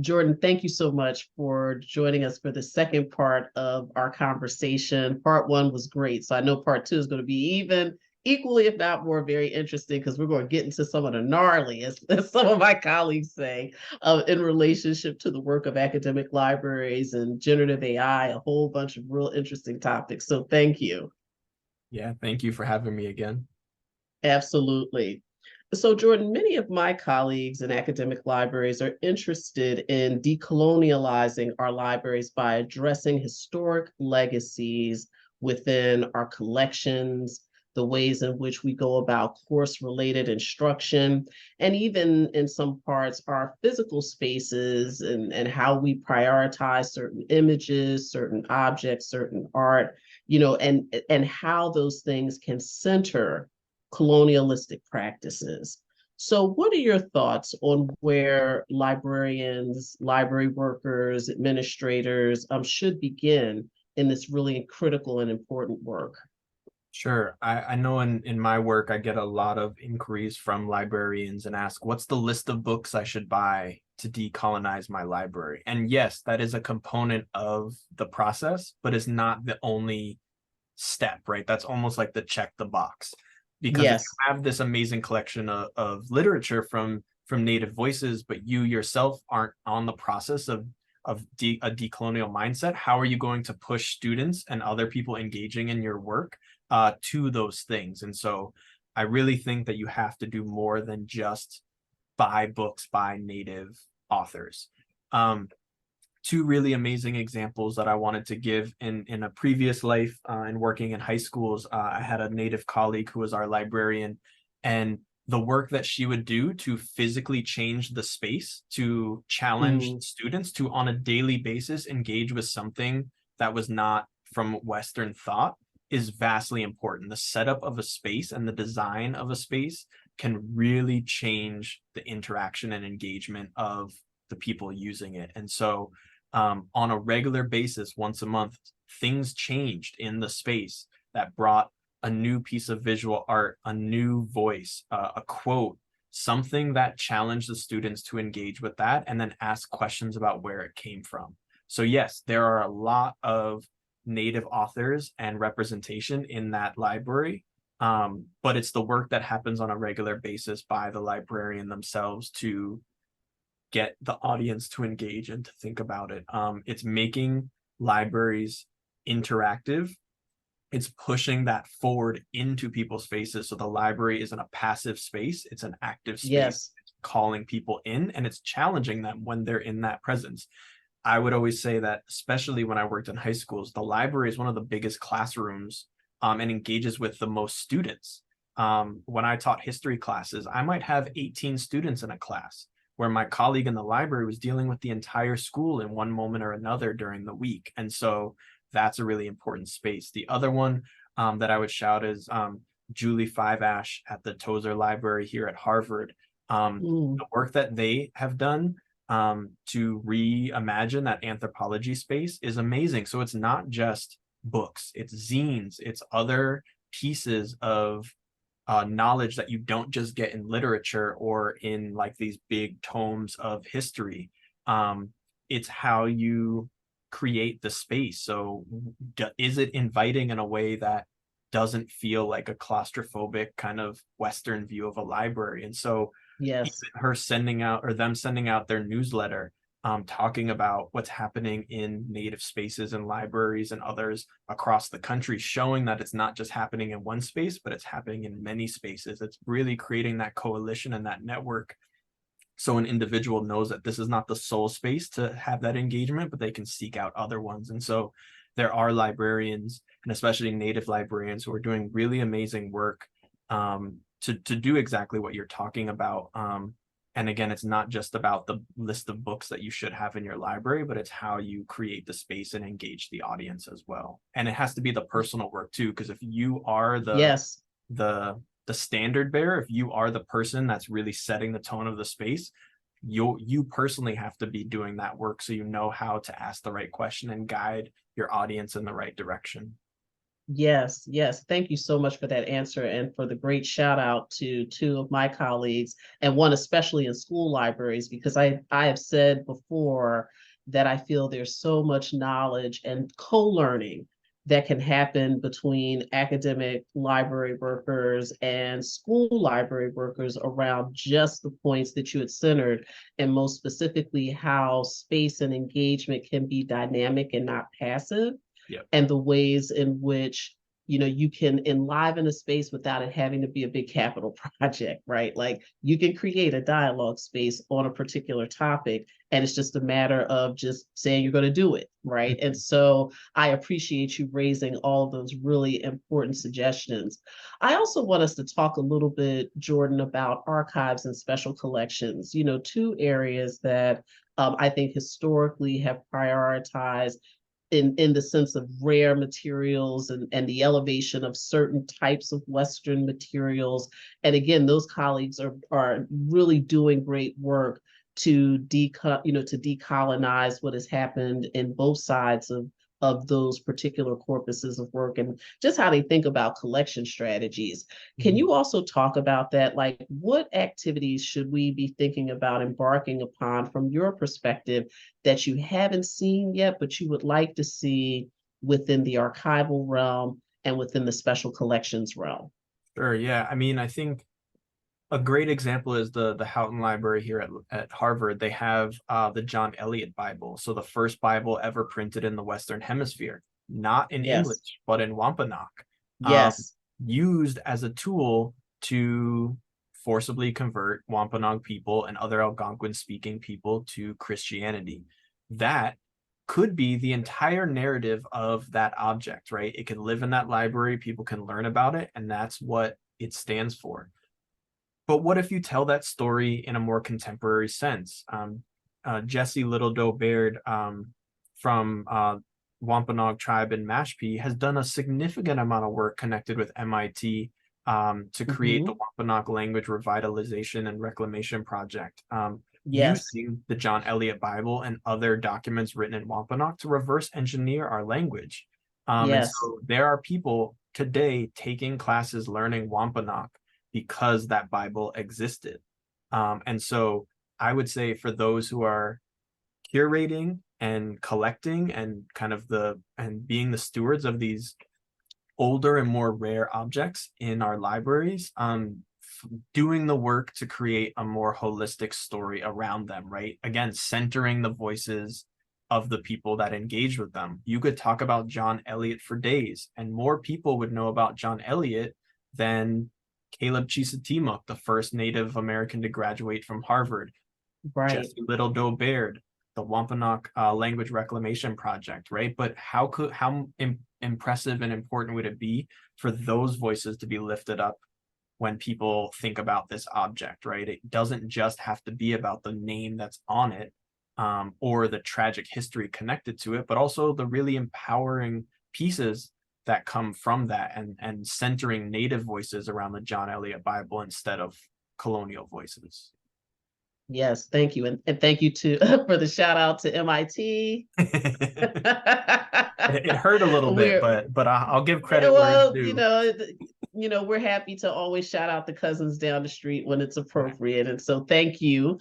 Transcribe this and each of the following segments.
Jordan, thank you so much for joining us for the second part of our conversation. Part one was great. So I know part two is going to be even equally, if not more, very interesting because we're going to get into some of the gnarly, as some of my colleagues say, in relationship to the work of academic libraries and generative AI, a whole bunch of real interesting topics. So thank you. Yeah, thank you for having me again. Absolutely. So, Jordan, many of my colleagues in academic libraries are interested in decolonializing our libraries by addressing historic legacies within our collections, the ways in which we go about course-related instruction, and even in some parts, our physical spaces and how we prioritize certain images, certain objects, certain art, and how those things can center colonialistic practices. So, what are your thoughts on where librarians, library workers, administrators should begin in this really critical and important work? Sure. I know in my work, I get a lot of inquiries from librarians and ask, what's the list of books I should buy to decolonize my library? And yes, that is a component of the process, but it's not the only step, right? That's almost like the check the box. Because if Yes. you have this amazing collection of literature from native voices, but you yourself aren't on the process of a decolonial mindset, how are you going to push students and other people engaging in your work to those things? And so I really think that you have to do more than just buy books by native authors. Two really amazing examples that I wanted to give in a previous life and working in high schools. I had a native colleague who was our librarian, and the work that she would do to physically change the space to challenge students to, on a daily basis, engage with something that was not from Western thought is vastly important. The setup of a space and the design of a space can really change the interaction and engagement of the people using it. And so on a regular basis, once a month, things changed in the space that brought a new piece of visual art, a new voice, a quote, something that challenged the students to engage with that and then ask questions about where it came from. So yes, there are a lot of native authors and representation in that library, but it's the work that happens on a regular basis by the librarian themselves to get the audience to engage and to think about it. It's making libraries interactive. It's pushing that forward into people's faces. So the library isn't a passive space, it's an active space. Yes. It's calling people in and it's challenging them when they're in that presence. I would always say that, especially when I worked in high schools, the library is one of the biggest classrooms and engages with the most students. When I taught history classes, I might have 18 students in a class, where my colleague in the library was dealing with the entire school in one moment or another during the week. And so that's a really important space. The other one that I would shout is Julie Five-Ash at the Tozer Library here at Harvard. The work that they have done to reimagine that anthropology space is amazing. So it's not just books, it's zines, it's other pieces of knowledge that you don't just get in literature or in like these big tomes of history. It's how you create the space. So is it inviting in a way that doesn't feel like a claustrophobic kind of Western view of a library? And so Yes. her sending out or them sending out their newsletter talking about what's happening in native spaces and libraries and others across the country, showing that it's not just happening in one space, but it's happening in many spaces. It's really creating that coalition and that network. So an individual knows that this is not the sole space to have that engagement, but they can seek out other ones. And so there are librarians, and especially native librarians, who are doing really amazing work to do exactly what you're talking about. And again, it's not just about the list of books that you should have in your library, but it's how you create the space and engage the audience as well. And it has to be the personal work too, because if you are Yes. the standard bearer, if you are the person that's really setting the tone of the space, you personally have to be doing that work so you know how to ask the right question and guide your audience in the right direction. Yes, yes. Thank you so much for that answer and for the great shout out to two of my colleagues, and one especially in school libraries, because I have said before that I feel there's so much knowledge and co-learning that can happen between academic library workers and school library workers around just the points that you had centered, and most specifically how space and engagement can be dynamic and not passive, Yep. and the ways in which you can enliven a space without it having to be a big capital project, right? Like you can create a dialogue space on a particular topic, and it's just a matter of just saying you're going to do it, right? And so I appreciate you raising all of those really important suggestions. I also want us to talk a little bit, Jordan, about archives and special collections, two areas that I think historically have prioritized in the sense of rare materials, and the elevation of certain types of Western materials. And again, those colleagues are really doing great work to decolonize what has happened in both sides of those particular corpuses of work, and just how they think about collection strategies. Can Mhm. you also talk about that? Like, what activities should we be thinking about embarking upon from your perspective that you haven't seen yet, but you would like to see within the archival realm and within the special collections realm? Sure. Yeah. I mean, I think a great example is the Houghton Library here at Harvard. They have the John Eliot Bible. So the first Bible ever printed in the Western Hemisphere, not in Yes, English, but in Wampanoag, um, yes, used as a tool to forcibly convert Wampanoag people and other Algonquin speaking people to Christianity. That could be the entire narrative of that object, right? It can live in that library, people can learn about it, and that's what it stands for. But what if you tell that story in a more contemporary sense? Jesse Little Doe Baird from Wampanoag Tribe in Mashpee has done a significant amount of work connected with MIT to create the hmm, Wampanoag Language Revitalization and Reclamation Project, yes, using the John Eliot Bible and other documents written in Wampanoag to reverse engineer our language. And yes, so there are people today taking classes learning Wampanoag because that Bible existed. And so I would say for those who are curating and collecting and kind of being the stewards of these older and more rare objects in our libraries, doing the work to create a more holistic story around them, right? Again, centering the voices of the people that engage with them. You could talk about John Eliot for days, and more people would know about John Eliot than Caleb Chisatimuk, the first Native American to graduate from Harvard, right. Jesse Little Doe Baird, the Wampanoag Language Reclamation Project, right? But how impressive and important would it be for those voices to be lifted up when people think about this object, right? It doesn't just have to be about the name that's on it, or the tragic history connected to it, but also the really empowering pieces that come from that, and centering Native voices around the John Eliot Bible instead of colonial voices. Yes, thank you. And thank you to for the shout out to MIT. It hurt a little bit, We're but I'll give Yeah, credit where it's well, due. we're happy to always shout out the cousins down the street when it's appropriate. And so thank you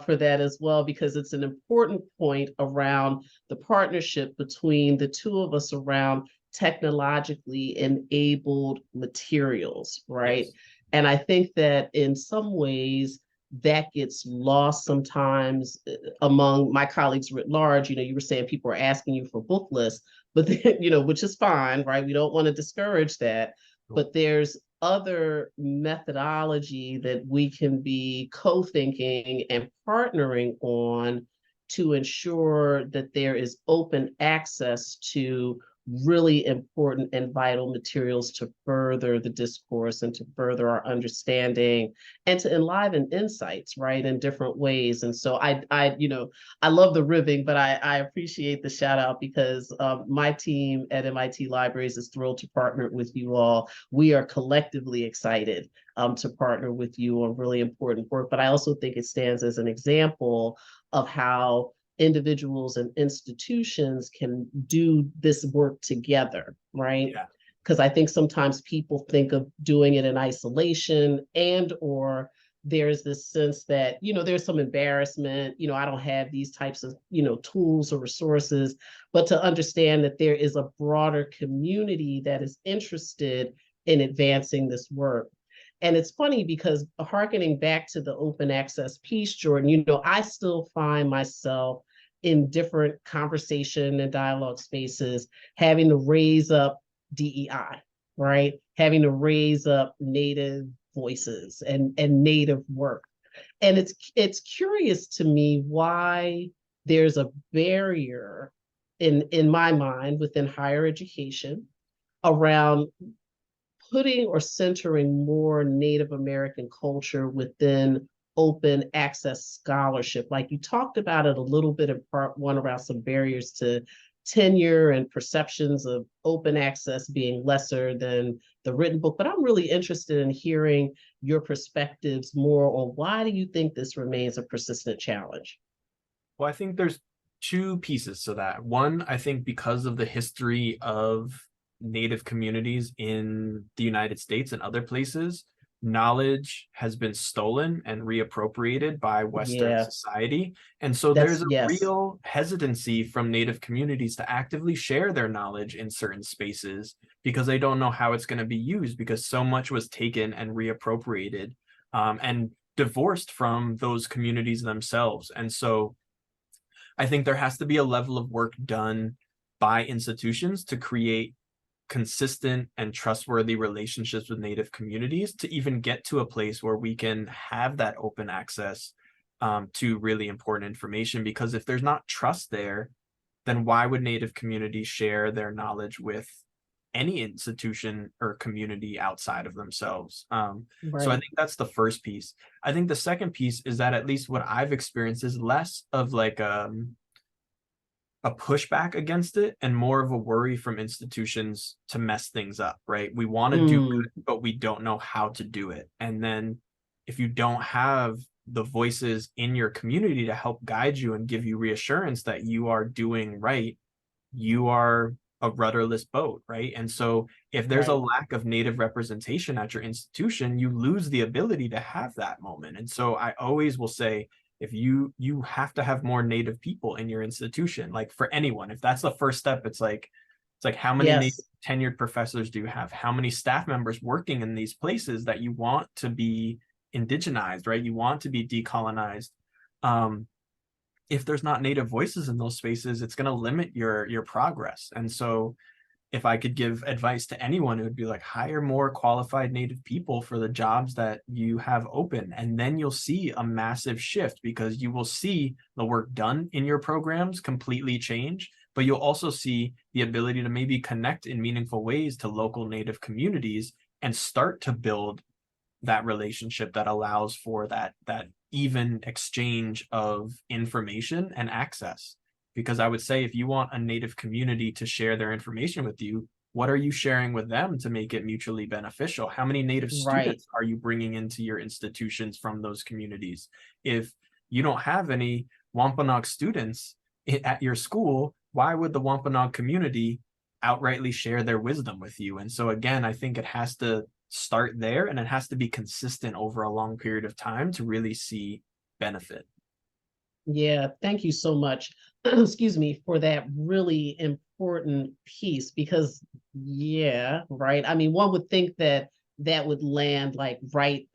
for that as well, because it's an important point around the partnership between the two of us around technologically enabled materials, right? Yes. And I think that in some ways that gets lost sometimes among my colleagues writ large. You were saying people are asking you for book lists, but then, which is fine, right? We don't want to discourage that, but there's other methodology that we can be co-thinking and partnering on to ensure that there is open access to really important and vital materials to further the discourse and to further our understanding and to enliven insights, right, in different ways. And so I love the ribbing, but I appreciate the shout out, because my team at MIT Libraries is thrilled to partner with you all. We are collectively excited to partner with you on really important work. But I also think it stands as an example of how individuals and institutions can do this work together, right? Yeah. because I think sometimes people think of doing it in isolation, and or there's this sense that, there's some embarrassment, I don't have these types of, tools or resources, but to understand that there is a broader community that is interested in advancing this work. And it's funny because, hearkening back to the open access piece, Jordan, I still find myself in different conversation and dialogue spaces having to raise up DEI, right? Having to raise up Native voices and Native work. And it's curious to me why there's a barrier in my mind within higher education around putting or centering more Native American culture within open access scholarship. Like you talked about it a little bit in part one around some barriers to tenure and perceptions of open access being lesser than the written book. But I'm really interested in hearing your perspectives more on why do you think this remains a persistent challenge? Well, I think there's two pieces to that. One, I think because of the history of Native communities in the United States and other places, knowledge has been stolen and reappropriated by Western Yeah, society. And so that's there's a yes. real hesitancy from Native communities to actively share their knowledge in certain spaces because they don't know how it's going to be used, because so much was taken and reappropriated and divorced from those communities themselves. And so I think there has to be a level of work done by institutions to create consistent and trustworthy relationships with Native communities to even get to a place where we can have that open access to really important information. Because if there's not trust there, then why would Native communities share their knowledge with any institution or community outside of themselves? So I Right. think that's the first piece. I think the second piece is that at least what I've experienced is less of like a pushback against it and more of a worry from institutions to mess things up, right? We want to do Mm, good, but we don't know how to do it. And then if you don't have the voices in your community to help guide you and give you reassurance that you are doing right, you are a rudderless boat, right? And so if there's a right. lack of Native representation at your institution, you lose the ability to have that moment. And so I always will say, if you have to have more Native people in your institution, like for anyone, if that's the first step, it's like how many Native Yes. tenured professors do you have? How many staff members working in these places that you want to be indigenized, right? You want to be decolonized. Um, if there's not Native voices in those spaces, it's going to limit your progress. And so if I could give advice to anyone, it would be like hire more qualified Native people for the jobs that you have open. And then you'll see a massive shift because you will see the work done in your programs completely change, but you'll also see the ability to maybe connect in meaningful ways to local Native communities and start to build that relationship that allows for that even exchange of information and access. Because I would say if you want a Native community to share their information with you, what are you sharing with them to make it mutually beneficial? How many Native Right. students are you bringing into your institutions from those communities? If you don't have any Wampanoag students at your school, why would the Wampanoag community outrightly share their wisdom with you? And so again, I think it has to start there and it has to be consistent over a long period of time to really see benefit. Yeah, thank you so much, excuse me, for that really important piece because, yeah, right. I mean, one would think that that would land like right,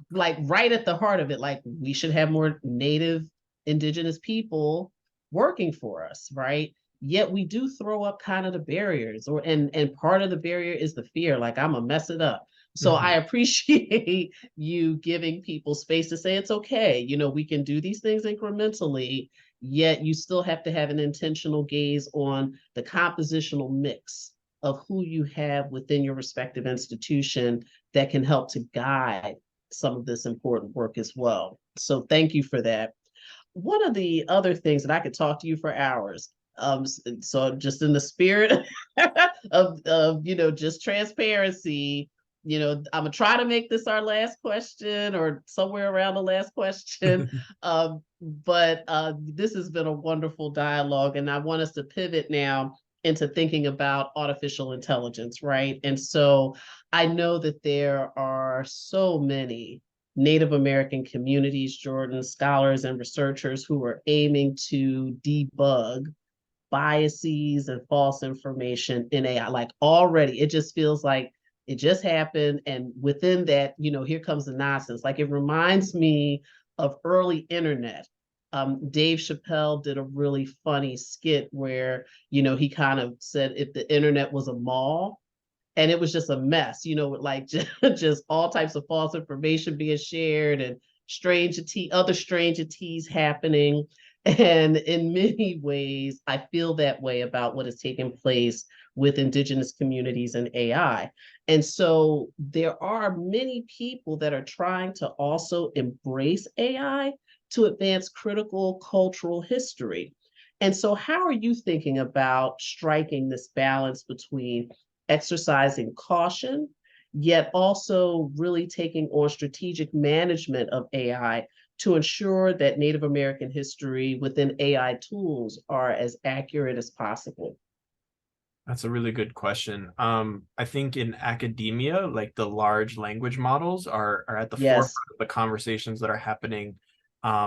like right at the heart of it. Like we should have more Native Indigenous people working for us, right? Yet we do throw up kind of the barriers, or and part of the barrier is the fear, like I'm gonna mess it up. So I Mhm. appreciate you giving people space to say it's okay. We can do these things incrementally, yet you still have to have an intentional gaze on the compositional mix of who you have within your respective institution that can help to guide some of this important work as well. So thank you for that. One of the other things that I could talk to you for hours. So just in the spirit of just transparency, I'm gonna try to make this our last question or somewhere around the last question. But this has been a wonderful dialogue, and I want us to pivot now into thinking about artificial intelligence, right? And so I know that there are so many Native American communities, Jordan, scholars and researchers who are aiming to debug biases and false information in AI. Like already, it just feels like it just happened. And within that, here comes the nonsense. Like it reminds me of early internet. Dave Chappelle did a really funny skit where, he kind of said if the internet was a mall, and it was just a mess, with like just all types of false information being shared and other strange happening. And in many ways, I feel that way about what has taken place with Indigenous communities and AI. And so there are many people that are trying to also embrace AI to advance critical cultural history. And so, how are you thinking about striking this balance between exercising caution, yet also really taking on strategic management of AI to ensure that Native American history within AI tools are as accurate as possible? That's a really good question. I think in academia, like the large language models are at the forefront Yes, of the conversations that are happening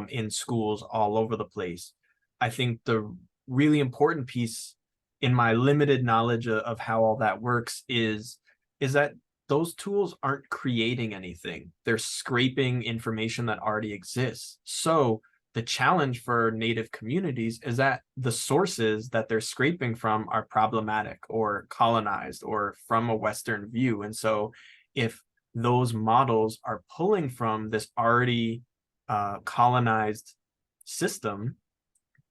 in schools all over the place. I think the really important piece in my limited knowledge of how all that works is that those tools aren't creating anything. They're scraping information that already exists. So the challenge for Native communities is that the sources that they're scraping from are problematic or colonized or from a Western view. And so if those models are pulling from this already colonized system,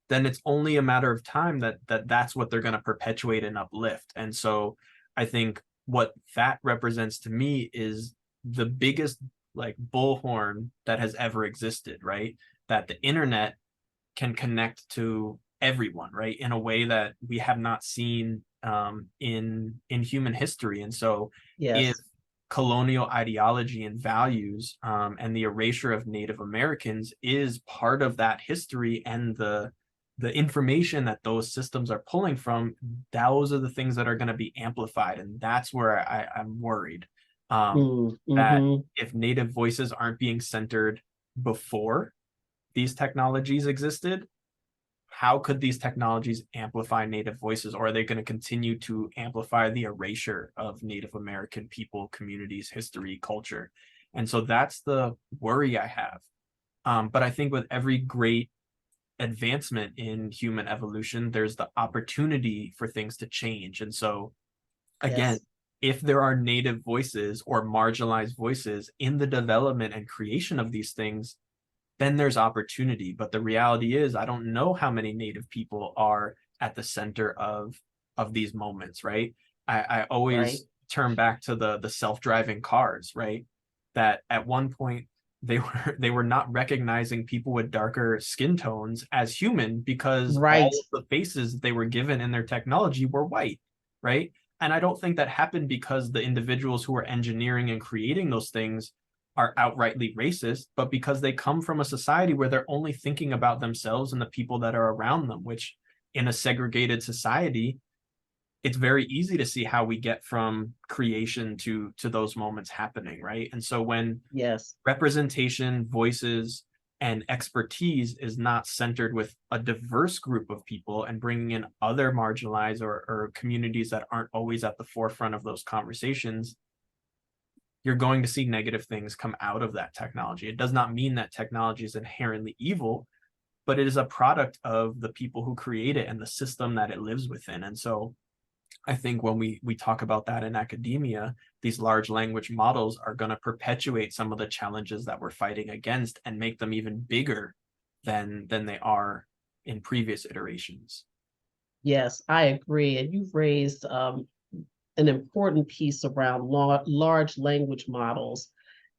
then it's only a matter of time that's what they're going to perpetuate and uplift. And so I think what that represents to me is the biggest like bullhorn that has ever existed, right? That the internet can connect to everyone, right? In a way that we have not seen in human history. And so if yes, colonial ideology and values and the erasure of Native Americans is part of that history and the information that those systems are pulling from, those are the things that are going to be amplified. And that's where I'm worried that mm-hmm. if Native voices aren't being centered before these technologies existed, how could these technologies amplify Native voices, or are they going to continue to amplify the erasure of Native American people, communities, history, culture? And so that's the worry I have. But I think with every great advancement in human evolution, there's the opportunity for things to change. And so, again, Yes, if there are Native voices or marginalized voices in the development and creation of these things, then there's opportunity. But the reality is, I don't know how many Native people are at the center of these moments, right? I right, always turn back to the self-driving cars, right? That at one point they were not recognizing people with darker skin tones as human because right, all of the faces they were given in their technology were white, right? And I don't think that happened because the individuals who were engineering and creating those things are outrightly racist, but because they come from a society where they're only thinking about themselves and the people that are around them, which in a segregated society, it's very easy to see how we get from creation to those moments happening, right? And so when yes. representation, voices, and expertise is not centered with a diverse group of people and bringing in other marginalized or communities that aren't always at the forefront of those conversations, you're going to see negative things come out of that technology. It does not mean that technology is inherently evil, but it is a product of the people who create it and the system that it lives within. And so I think when we talk about that in academia, these large language models are going to perpetuate some of the challenges that we're fighting against and make them even bigger than they are in previous iterations. Yes, I agree. And you've raised an important piece around large language models.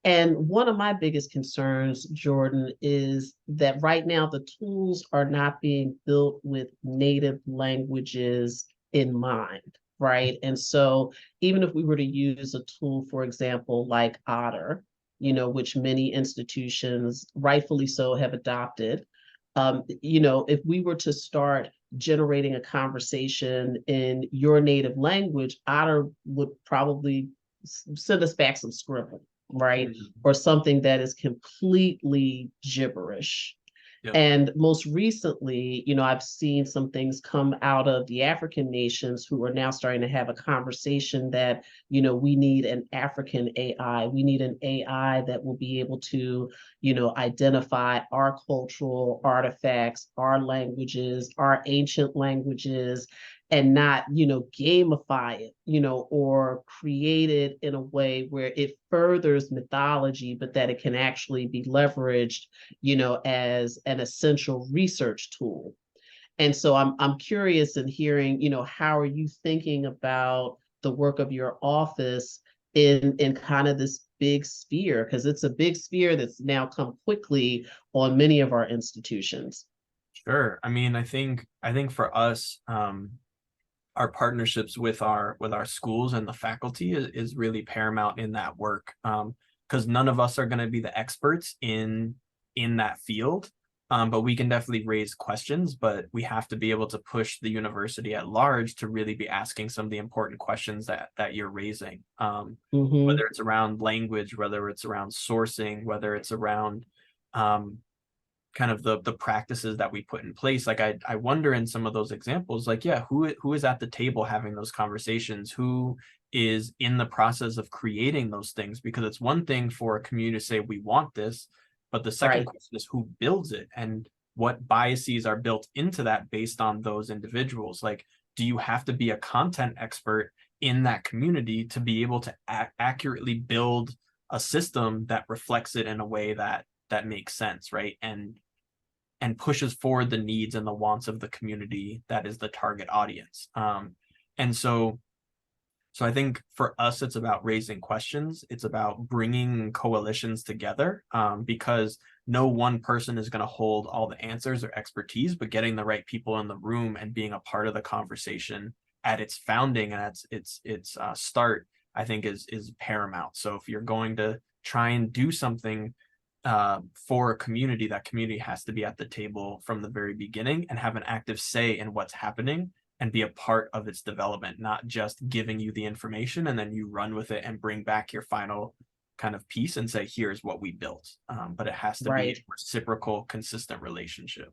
And one of my biggest concerns, Jordan, is that right now the tools are not being built with native languages in mind, right? And so even if we were to use a tool, for example, like Otter, which many institutions rightfully so have adopted, If we were to start generating a conversation in your native language, Otter would probably send us back some scribble, right? Or something that is completely gibberish. Yep. And most recently, I've seen some things come out of the African nations who are now starting to have a conversation that, we need an African AI. We need an AI that will be able to, identify our cultural artifacts, our languages, our ancient languages, and not, gamify it, or create it in a way where it furthers mythology, but that it can actually be leveraged, as an essential research tool. And so I'm curious in hearing, how are you thinking about the work of your office in kind of this big sphere? Because it's a big sphere that's now come quickly on many of our institutions. Sure. I mean, I think for us, our partnerships with our schools and the faculty is really paramount in that work, because none of us are going to be the experts in that field, but we can definitely raise questions, but we have to be able to push the university at large to really be asking some of the important questions that you're raising, Mm-hmm. whether it's around language, whether it's around sourcing, whether it's around kind of the practices that we put in place. Like I wonder in some of those examples, like, yeah, who is at the table having those conversations, who is in the process of creating those things, because it's one thing for a community to say we want this, but the second Right. question is who builds it and what biases are built into that based on those individuals. Like, do you have to be a content expert in that community to be able to accurately build a system that reflects it in a way that makes sense, right? And pushes forward the needs and the wants of the community that is the target audience. And so I think for us, it's about raising questions. It's about bringing coalitions together, because no one person is going to hold all the answers or expertise, but getting the right people in the room and being a part of the conversation at its founding and at its start, I think is paramount. So if you're going to try and do something for a community, that community has to be at the table from the very beginning and have an active say in what's happening and be a part of its development, not just giving you the information and then you run with it and bring back your final kind of piece and say, here's what we built. But it has to be a Right. reciprocal, consistent relationship.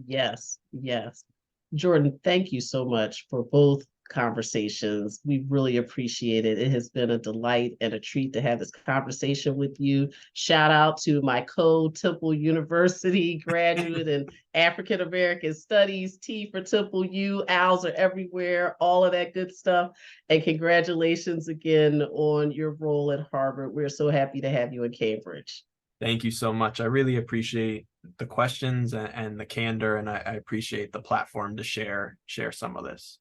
Yes, yes. Jordan, thank you so much for both conversations. We really appreciate it. It has been a delight and a treat to have this conversation with you. Shout out to my co-Temple University graduate in African American Studies, T for Temple U, Owls are everywhere, all of that good stuff. And congratulations again on your role at Harvard. We're so happy to have you in Cambridge. Thank you so much. I really appreciate the questions and the candor, and I appreciate the platform to share some of this.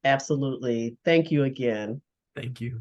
Absolutely. Thank you again. Thank you.